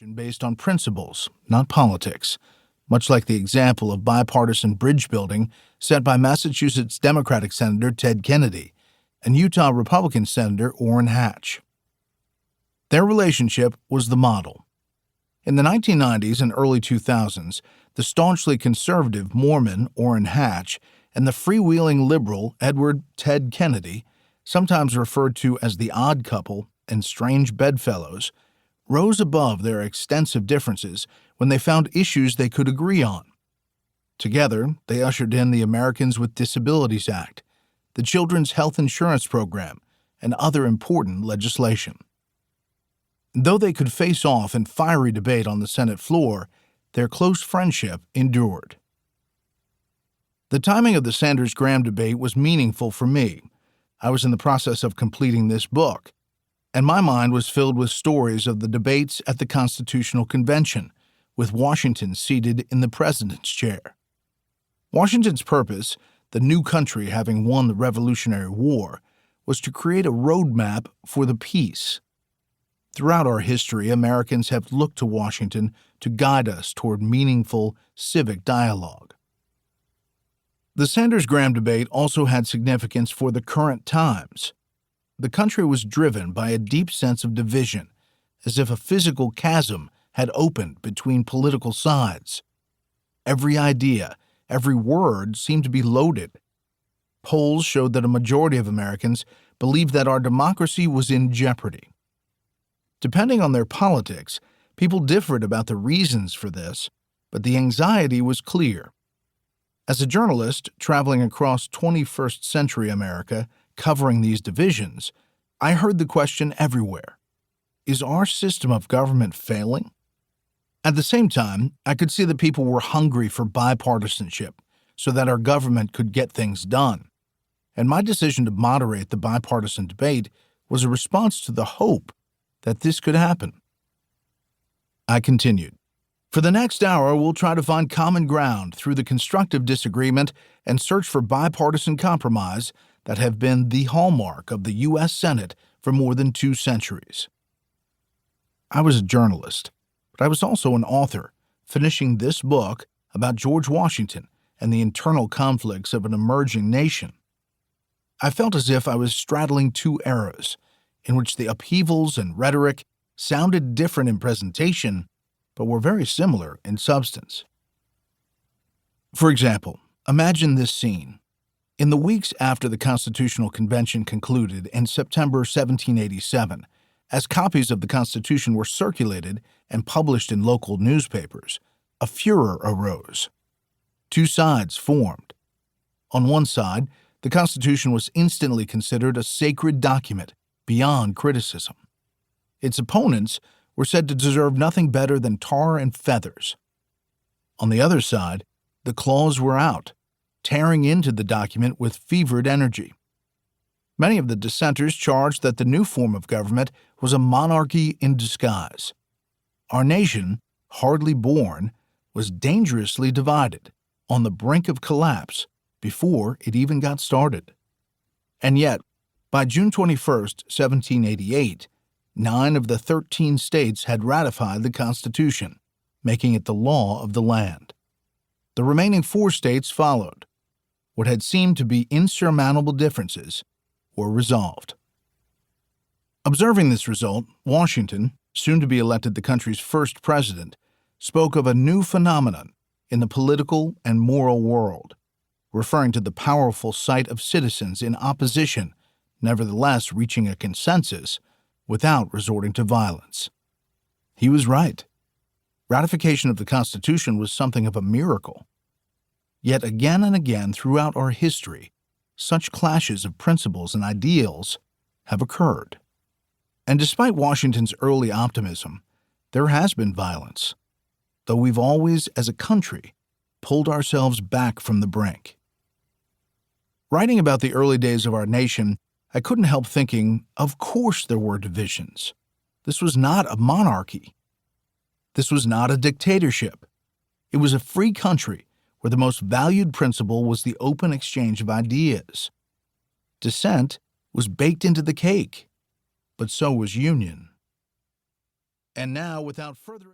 based on principles, not politics, much like the example of bipartisan bridge building set by Massachusetts Democratic Senator Ted Kennedy and Utah Republican Senator Orrin Hatch. Their relationship was the model. In the 1990s and early 2000s, the staunchly conservative Mormon Orrin Hatch and the freewheeling liberal Edward Ted Kennedy, sometimes referred to as the odd couple and strange bedfellows, rose above their extensive differences when they found issues they could agree on. Together, they ushered in the Americans with Disabilities Act, the Children's Health Insurance Program, and other important legislation. Though they could face off in fiery debate on the Senate floor, their close friendship endured. The timing of the Sanders-Graham debate was meaningful for me. I was in the process of completing this book, and my mind was filled with stories of the debates at the Constitutional Convention, with Washington seated in the president's chair. Washington's purpose, the new country having won the Revolutionary War, was to create a roadmap for the peace. Throughout our history, Americans have looked to Washington to guide us toward meaningful civic dialogue. The Sanders-Graham debate also had significance for the current times. The country was driven by a deep sense of division, as if a physical chasm had opened between political sides. Every idea, every word seemed to be loaded. Polls showed that a majority of Americans believed that our democracy was in jeopardy. Depending on their politics, people differed about the reasons for this, but the anxiety was clear. As a journalist traveling across 21st century America, covering these divisions, I heard the question everywhere: is our system of government failing? At the same time, I could see that people were hungry for bipartisanship so that our government could get things done. And my decision to moderate the bipartisan debate was a response to the hope that this could happen. I continued. For the next hour, we'll try to find common ground through the constructive disagreement and search for bipartisan compromise that have been the hallmark of the U.S. Senate for more than 2 centuries. I was a journalist, but I was also an author, finishing this book about George Washington and the internal conflicts of an emerging nation. I felt as if I was straddling 2 eras, in which the upheavals and rhetoric sounded different in presentation, but were very similar in substance. For example, imagine this scene. In the weeks after the Constitutional Convention concluded in September 1787, as copies of the Constitution were circulated and published in local newspapers, a furor arose. 2 sides formed. On one side, the Constitution was instantly considered a sacred document beyond criticism. Its opponents were said to deserve nothing better than tar and feathers. On the other side, the claws were out, tearing into the document with fevered energy. Many of the dissenters charged that the new form of government was a monarchy in disguise. Our nation, hardly born, was dangerously divided, on the brink of collapse, before it even got started. And yet, by June 21, 1788, 9 of the 13 states had ratified the Constitution, making it the law of the land. The remaining 4 states followed. What had seemed to be insurmountable differences were resolved. Observing this result, Washington, soon to be elected the country's first president, spoke of a new phenomenon in the political and moral world, referring to the powerful sight of citizens in opposition, nevertheless reaching a consensus without resorting to violence. He was right. Ratification of the Constitution was something of a miracle. Yet again and again throughout our history, such clashes of principles and ideals have occurred. And despite Washington's early optimism, there has been violence, though we've always, as a country, pulled ourselves back from the brink. Writing about the early days of our nation, I couldn't help thinking, of course there were divisions. This was not a monarchy. This was not a dictatorship. It was a free country where the most valued principle was the open exchange of ideas. Dissent was baked into the cake, but so was union. And now, without further